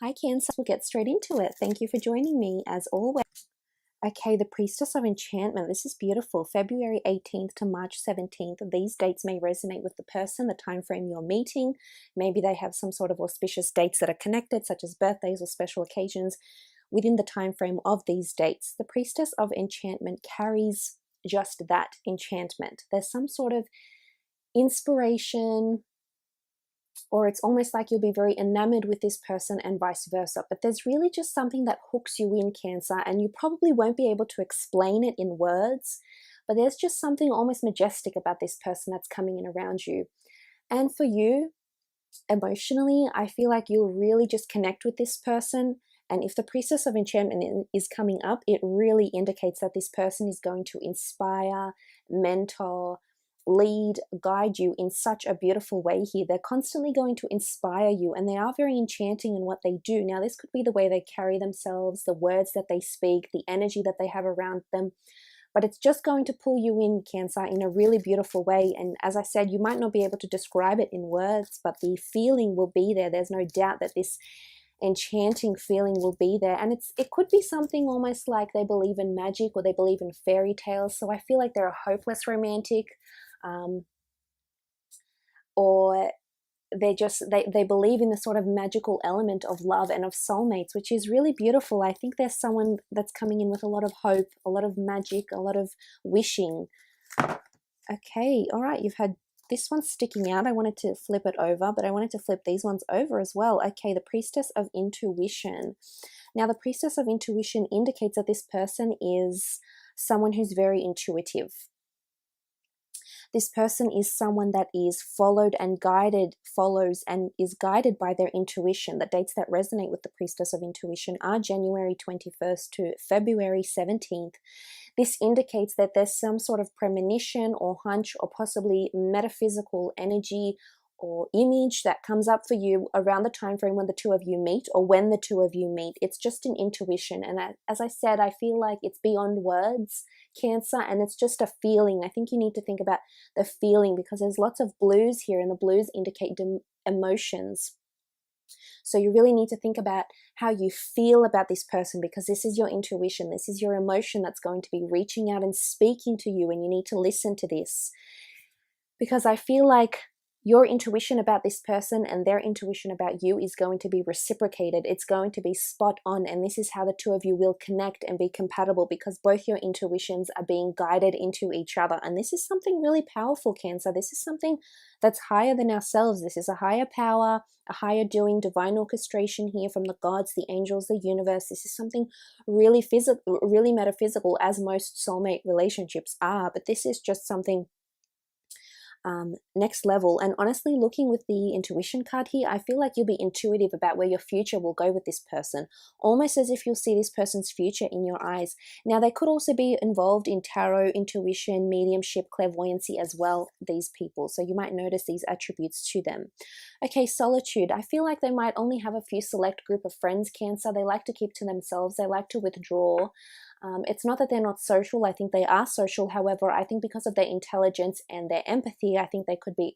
Hi Cancer, we'll get straight into it. Thank you for joining me as always. Okay, the Priestess of Enchantment. This is beautiful. February 18th to March 17th. These dates may resonate with the person, the time frame you're meeting. Maybe they have some sort of auspicious dates that are connected, such as birthdays or special occasions within the time frame of these dates. The Priestess of Enchantment carries just that, enchantment. There's some sort of inspiration, or it's almost like you'll be very enamored with this person and vice versa. But there's really just something that hooks you in, Cancer, and you probably won't be able to explain it in words, but there's just something almost majestic about this person that's coming in around you. And for you, emotionally, I feel like you'll really just connect with this person. And if the Priestess of Enchantment is coming up, it really indicates that this person is going to inspire, mentor, lead, guide you in such a beautiful way here. They're constantly going to inspire you, and they are very enchanting in what they do. Now, this could be the way they carry themselves, the words that they speak, the energy that they have around them, but it's just going to pull you in, Cancer, in a really beautiful way. And as I said, you might not be able to describe it in words, but the feeling will be there. There's no doubt that this enchanting feeling will be there, and it could be something almost like they believe in magic or they believe in fairy tales. So I feel like they're a hopeless romantic, or they believe in the sort of magical element of love and of soulmates, which is really beautiful. I think there's someone that's coming in with a lot of hope, a lot of magic, a lot of wishing. Okay, all right, you've had this one sticking out. I wanted to flip it over, but I wanted to flip these ones over as well. Okay, the Priestess of Intuition. Now, the Priestess of Intuition indicates that this person is someone who's very intuitive. This person is someone that is follows and is guided by their intuition. The dates that resonate with the Priestess of Intuition are January 21st to February 17th. This indicates that there's some sort of premonition or hunch or possibly metaphysical energy or image that comes up for you around the time frame when the two of you meet, or when the two of you meet. It's just an intuition, and as I said, I feel like it's beyond words, Cancer, and it's just a feeling. I think you need to think about the feeling, because there's lots of blues here, and the blues indicate emotions. So you really need to think about how you feel about this person, because this is your intuition, this is your emotion that's going to be reaching out and speaking to you, and you need to listen to this, because I feel like your intuition about this person and their intuition about you is going to be reciprocated. It's going to be spot on, and this is how the two of you will connect and be compatible, because both your intuitions are being guided into each other. And this is something really powerful, Cancer. This is something that's higher than ourselves. This is a higher power, a higher doing, divine orchestration here from the gods, the angels, the universe. This is something really physical, really metaphysical, as most soulmate relationships are, but this is just something next level. And honestly, looking with the intuition card here, I feel like you'll be intuitive about where your future will go with this person, almost as if you'll see this person's future in your eyes. Now, they could also be involved in tarot, intuition, mediumship, clairvoyancy as well, these people, so you might notice these attributes to them. Okay, solitude. I feel like they might only have a few select group of friends, Cancer. They like to keep to themselves. They like to withdraw. It's not that they're not social. I think they are social. However, I think because of their intelligence and their empathy, I think they could be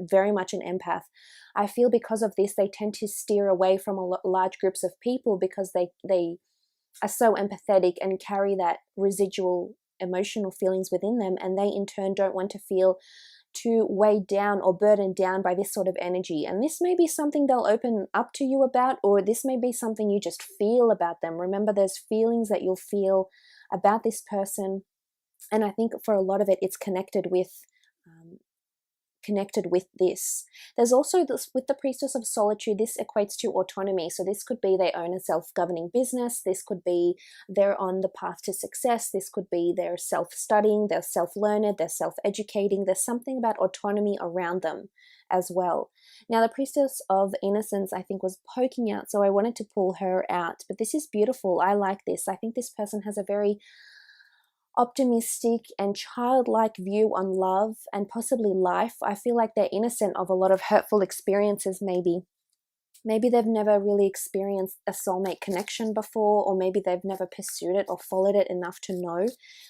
very much an empath. I feel because of this, they tend to steer away from large groups of people, because they are so empathetic and carry that residual emotional feelings within them, and they in turn don't want to feel too weighed down or burdened down by this sort of energy. And this may be something they'll open up to you about, or this may be something you just feel about them. Remember, there's feelings that you'll feel about this person, and I think for a lot of it, it's connected with this. There's also this with the Priestess of Solitude. This equates to autonomy. So this could be they own a self-governing business. This could be they're on the path to success. This could be they're self-studying, they're self-learned, they're self-educating. There's something about autonomy around them as well. Now, the Priestess of Innocence, I think, was poking out, so I wanted to pull her out. But this is beautiful. I like this. I think this person has a very optimistic and childlike view on love and possibly life. I feel like they're innocent of a lot of hurtful experiences, maybe. Maybe they've never really experienced a soulmate connection before, or maybe they've never pursued it or followed it enough to know.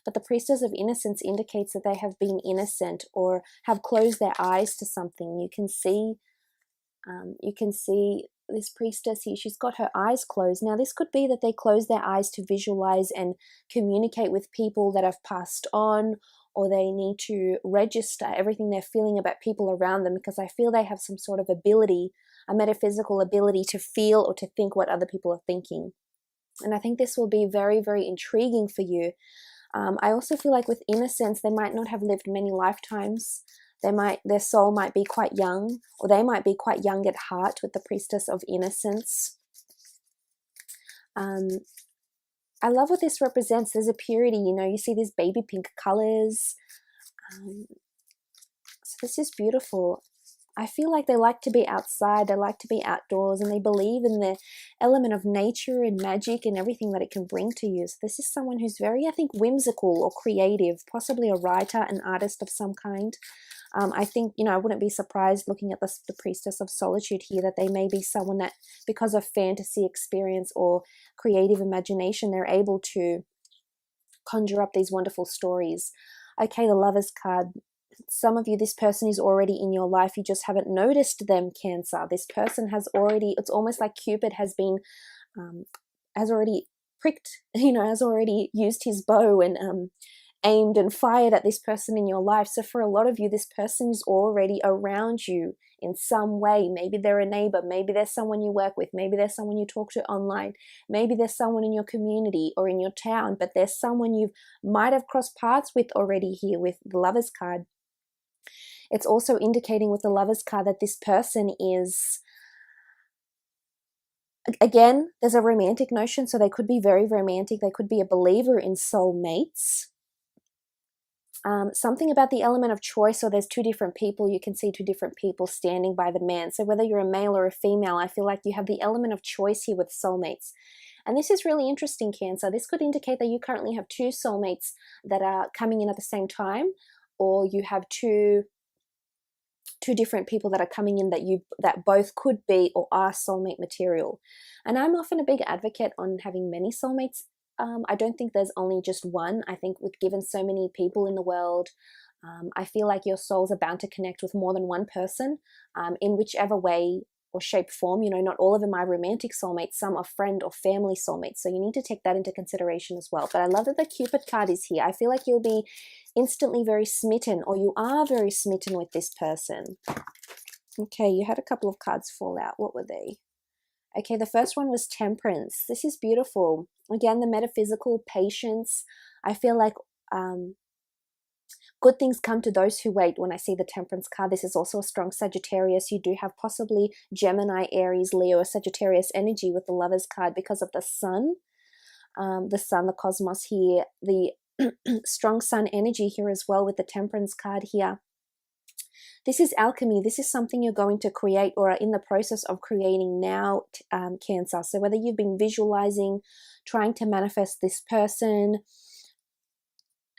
But the Priestess of Innocence indicates that they have been innocent or have closed their eyes to something. You can see You can see this priestess here, she's got her eyes closed. Now, this could be that they close their eyes to visualize and communicate with people that have passed on, or they need to register everything they're feeling about people around them, because I feel they have some sort of ability, a metaphysical ability to feel or to think what other people are thinking. And I think this will be very, very intriguing for you. I also feel like with innocence, they might not have lived many lifetimes. Their soul might be quite young, or they might be quite young at heart with the priestess of innocence. I love what this represents. There's a purity, you know, you see these baby pink colors. So this is beautiful. I feel like they like to be outside, they like to be outdoors, and they believe in the element of nature and magic and everything that it can bring to you. So this is someone who's very, I think, whimsical or creative, possibly a writer, an artist of some kind. I think, you know, I wouldn't be surprised looking at the priestess of solitude here that they may be someone that, because of fantasy experience or creative imagination, they're able to conjure up these wonderful stories. Okay, the Lovers card. Some of you, this person is already in your life. You just haven't noticed them, Cancer. This person has already, it's almost like Cupid has been, has already pricked, you know, has already used his bow and aimed and fired at this person in your life. So for a lot of you, this person is already around you in some way. Maybe they're a neighbor, maybe there's someone you work with, maybe there's someone you talk to online, maybe there's someone in your community or in your town, but there's someone you might have crossed paths with already here with the Lovers card. It's also indicating with the Lovers card that this person is, again, there's a romantic notion, so they could be very romantic. They could be a believer in soulmates. Something about the element of choice, or there's two different people. You can see two different people standing by the man. So whether you're a male or a female, I feel like you have the element of choice here with soulmates. And this is really interesting, Cancer. This could indicate that you currently have two soulmates that are coming in at the same time, or you have two different people that are coming in that both could be or are soulmate material. And I'm often a big advocate on having many soulmates. I don't think there's only just one. I think with given so many people in the world, I feel like your souls are bound to connect with more than one person in whichever way or shape, form. You know, not all of them are romantic soulmates. Some are friend or family soulmates. So you need to take that into consideration as well. But I love that the Cupid card is here. I feel like you'll be instantly very smitten, or you are very smitten with this person. Okay, you had a couple of cards fall out. What were they? Okay, the first one was Temperance. This is beautiful. Again, the metaphysical patience. I feel like good things come to those who wait when I see the Temperance card. This is also a strong Sagittarius. You do have possibly Gemini, Aries, Leo, or Sagittarius energy with the Lovers card because of the sun. The cosmos here, the strong sun energy here as well with the Temperance card here. This is alchemy. This is something you're going to create or are in the process of creating now, Cancer. So whether you've been visualizing, trying to manifest this person,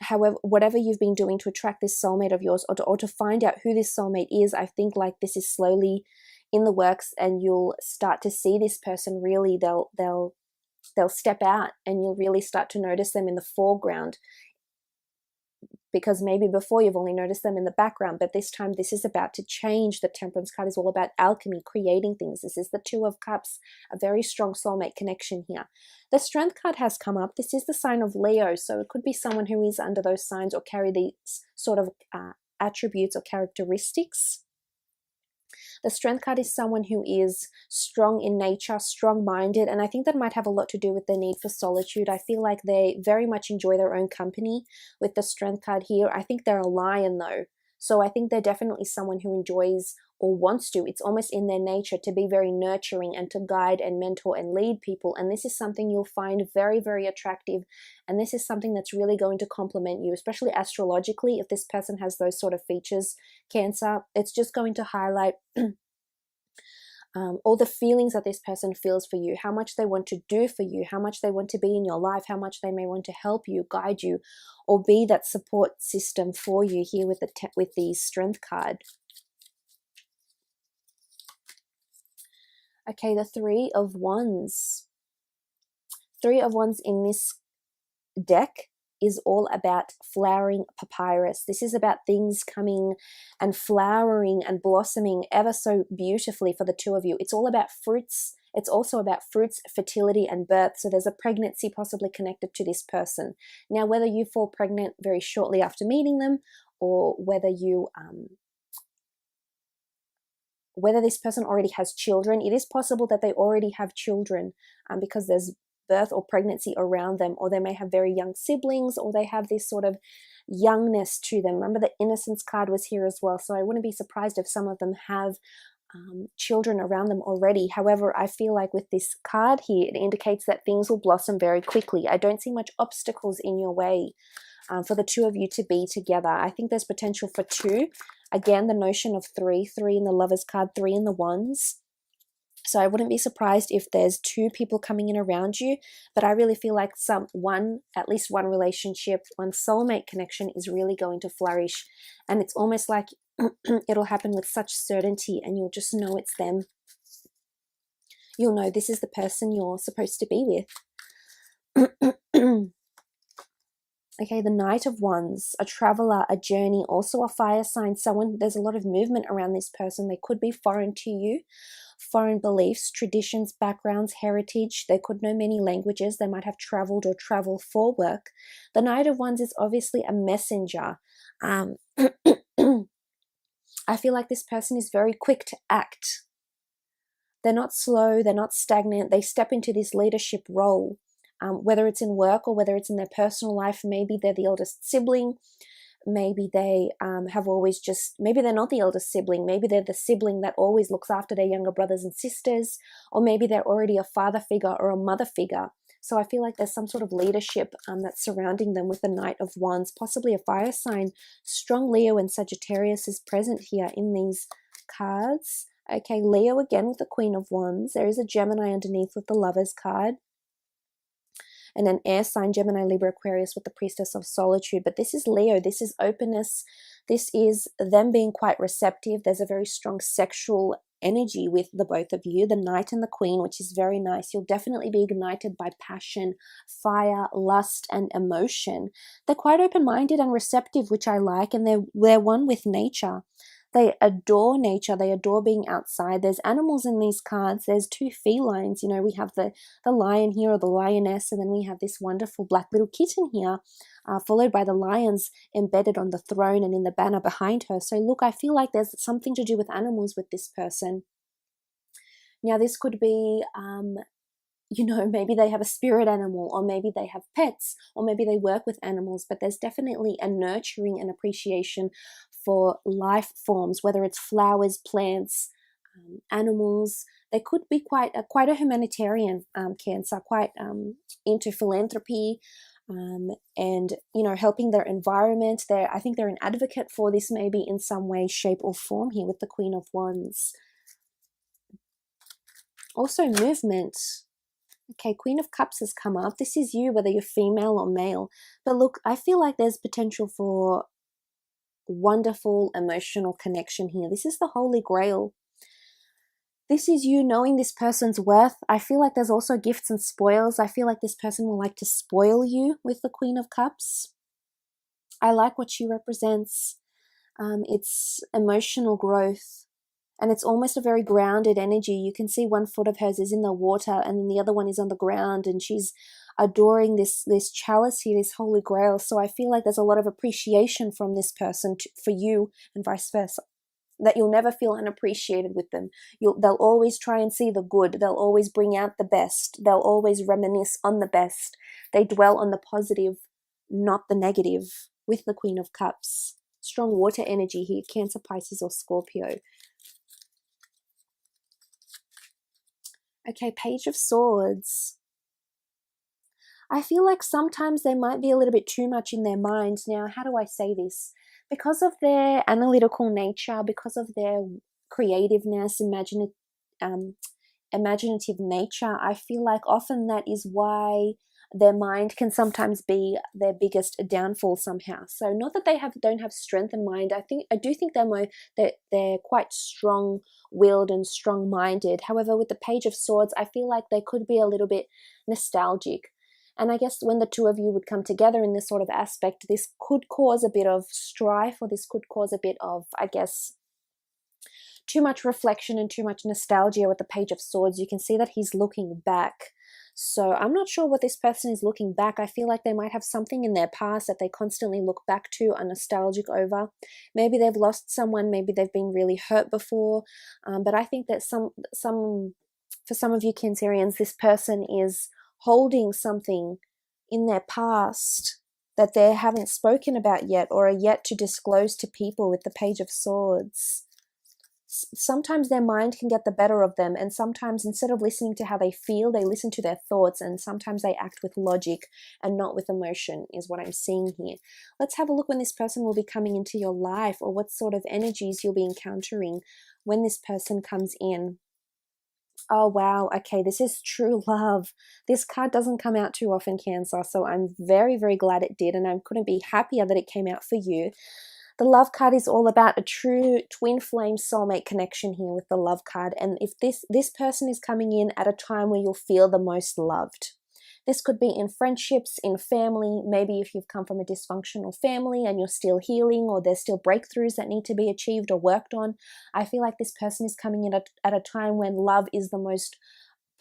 however, whatever you've been doing to attract this soulmate of yours, or to find out who this soulmate is, I think like this is slowly in the works, and you'll start to see this person really, they'll step out and you'll really start to notice them in the foreground, because maybe before you've only noticed them in the background, but this time this is about to change. The Temperance card is all about alchemy, creating things. This is the Two of Cups, a very strong soulmate connection here. The Strength card has come up. This is the sign of Leo, so it could be someone who is under those signs or carry these sort of attributes or characteristics. The Strength card is someone who is strong in nature, strong-minded, and I think that might have a lot to do with their need for solitude. I feel like they very much enjoy their own company with the Strength card here. I think they're a lion though, so I think they're definitely someone who enjoys or wants to. It's almost in their nature to be very nurturing and to guide and mentor and lead people, and this is something you'll find very, very attractive, and this is something that's really going to complement you, especially astrologically. If this person has those sort of features, Cancer, it's just going to highlight all the feelings that this person feels for you, how much they want to do for you, how much they want to be in your life, how much they may want to help you, guide you, or be that support system for you here with the Strength card. Okay, the Three of Wands. Three of Wands in this deck is all about flowering papyrus. This is about things coming and flowering and blossoming ever so beautifully for the two of you. It's all about fruits. It's also about fruits, fertility, and birth. So there's a pregnancy possibly connected to this person. Now, whether you fall pregnant very shortly after meeting them, or whether this person already has children, it is possible that they already have children because there's birth or pregnancy around them, or they may have very young siblings, or they have this sort of youngness to them. Remember, the innocence card was here as well, so I wouldn't be surprised if some of them have children around them already. However, I feel like with this card here, it indicates that things will blossom very quickly. I don't see much obstacles in your way for the two of you to be together. I think there's potential for two. Again, the notion of three in the Lovers card, 3 in the Wands. So I wouldn't be surprised if there's 2 people coming in around you, but I really feel like at least one relationship, one soulmate connection is really going to flourish. And it's almost like it'll happen with such certainty, and you'll just know it's them. You'll know this is the person you're supposed to be with. Okay, the Knight of Wands, a traveler, a journey, also a fire sign, someone, there's a lot of movement around this person. They could be foreign to you, foreign beliefs, traditions, backgrounds, heritage. They could know many languages. They might have traveled or travel for work. The Knight of Wands is obviously a messenger. I feel like this person is very quick to act. They're not slow, they're not stagnant. They step into this leadership role. Whether it's in work or whether it's in their personal life. Maybe they're the eldest sibling. Maybe they maybe they're not the eldest sibling. Maybe they're the sibling that always looks after their younger brothers and sisters. Or maybe they're already a father figure or a mother figure. So I feel like there's some sort of leadership that's surrounding them with the Knight of Wands, possibly a fire sign. Strong Leo and Sagittarius is present here in these cards. Okay, Leo again with the Queen of Wands. There is a Gemini underneath with the Lovers card. And an air sign, Gemini, Libra, Aquarius with the Priestess of Solitude. But this is Leo. This is openness. This is them being quite receptive. There's a very strong sexual energy with the both of you, the Knight and the Queen, which is very nice. You'll definitely be ignited by passion, fire, lust, and emotion. They're quite open-minded and receptive, which I like, and they're one with nature. They adore nature. They adore being outside. There's animals in these cards. There's 2 felines. You know, we have the lion here, or the lioness, and then we have this wonderful black little kitten here, followed by the lions embedded on the throne and in the banner behind her. So look, I feel like there's something to do with animals with this person. Now, this could be, maybe they have a spirit animal, or maybe they have pets, or maybe they work with animals, but there's definitely a nurturing and appreciation for life forms, whether it's flowers, plants, animals. They could be quite a humanitarian Cancer, quite into philanthropy and helping their environment. I think they're an advocate for this, maybe in some way, shape, or form here with the Queen of Wands. Also, movement. Okay, Queen of Cups has come up. This is you, whether you're female or male. But look, I feel like there's potential for wonderful emotional connection here. This is the Holy Grail. This is you knowing this person's worth. I feel like there's also gifts and spoils. I feel like this person will like to spoil you with the Queen of Cups. I like what she represents. It's emotional growth. And it's almost a very grounded energy. You can see one foot of hers is in the water, and then the other one is on the ground, and she's adoring this chalice here, this Holy Grail. So I feel like there's a lot of appreciation from this person for you, and vice versa, that you'll never feel unappreciated with them. They'll always try and see the good. They'll always bring out the best. They'll always reminisce on the best. They dwell on the positive, not the negative, with the Queen of Cups. Strong water energy here, Cancer, Pisces, or Scorpio. Okay, Page of Swords. I feel like sometimes they might be a little bit too much in their minds. Now, how do I say this? Because of their analytical nature, because of their creativeness, imaginative nature, I feel like often that is why their mind can sometimes be their biggest downfall somehow. So not that they don't have strength in mind. I do think they're quite strong-willed and strong-minded. However, with the Page of Swords, I feel like they could be a little bit nostalgic. And I guess when the two of you would come together in this sort of aspect, this could cause a bit of strife, or this could cause a bit of, I guess, too much reflection and too much nostalgia with the Page of Swords. You can see that he's looking back. So I'm not sure what this person is looking back. I feel like they might have something in their past that they constantly look back to, are nostalgic over. Maybe they've lost someone, maybe they've been really hurt before. But I think that for some of you Cancerians, this person is holding something in their past that they haven't spoken about yet, or are yet to disclose to people with the Page of Swords. Sometimes their mind can get the better of them, and sometimes instead of listening to how they feel, they listen to their thoughts, and sometimes they act with logic and not with emotion, is what I'm seeing here. Let's have a look when this person will be coming into your life, or what sort of energies you'll be encountering when this person comes in. Oh, wow. Okay, this is true love. This card doesn't come out too often, Cancer, so I'm very, very glad it did, and I couldn't be happier that it came out for you. The love card is all about a true twin flame soulmate connection here with the love card. And if this person is coming in at a time where you'll feel the most loved. This could be in friendships, in family, maybe if you've come from a dysfunctional family and you're still healing, or there's still breakthroughs that need to be achieved or worked on. I feel like this person is coming in at a time when love is the most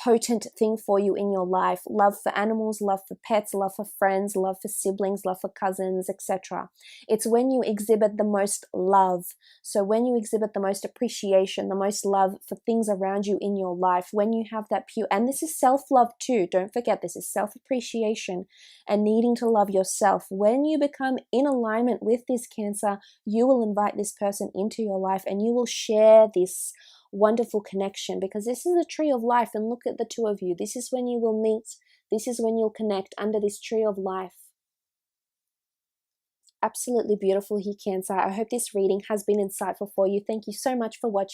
potent thing for you in your life. Love for animals, love for pets, love for friends, love for siblings, love for cousins, etc. It's when you exhibit the most love. So when you exhibit the most appreciation, the most love for things around you in your life, when you have that pure, and this is self-love too, don't forget, this is self-appreciation and needing to love yourself. When you become in alignment with this Cancer, you will invite this person into your life, and you will share this wonderful connection, because this is a tree of life. And look at the two of you. This is when you will meet. This is when you'll connect under this tree of life. Absolutely beautiful here, Cancer. I hope this reading has been insightful for you. Thank you so much for watching.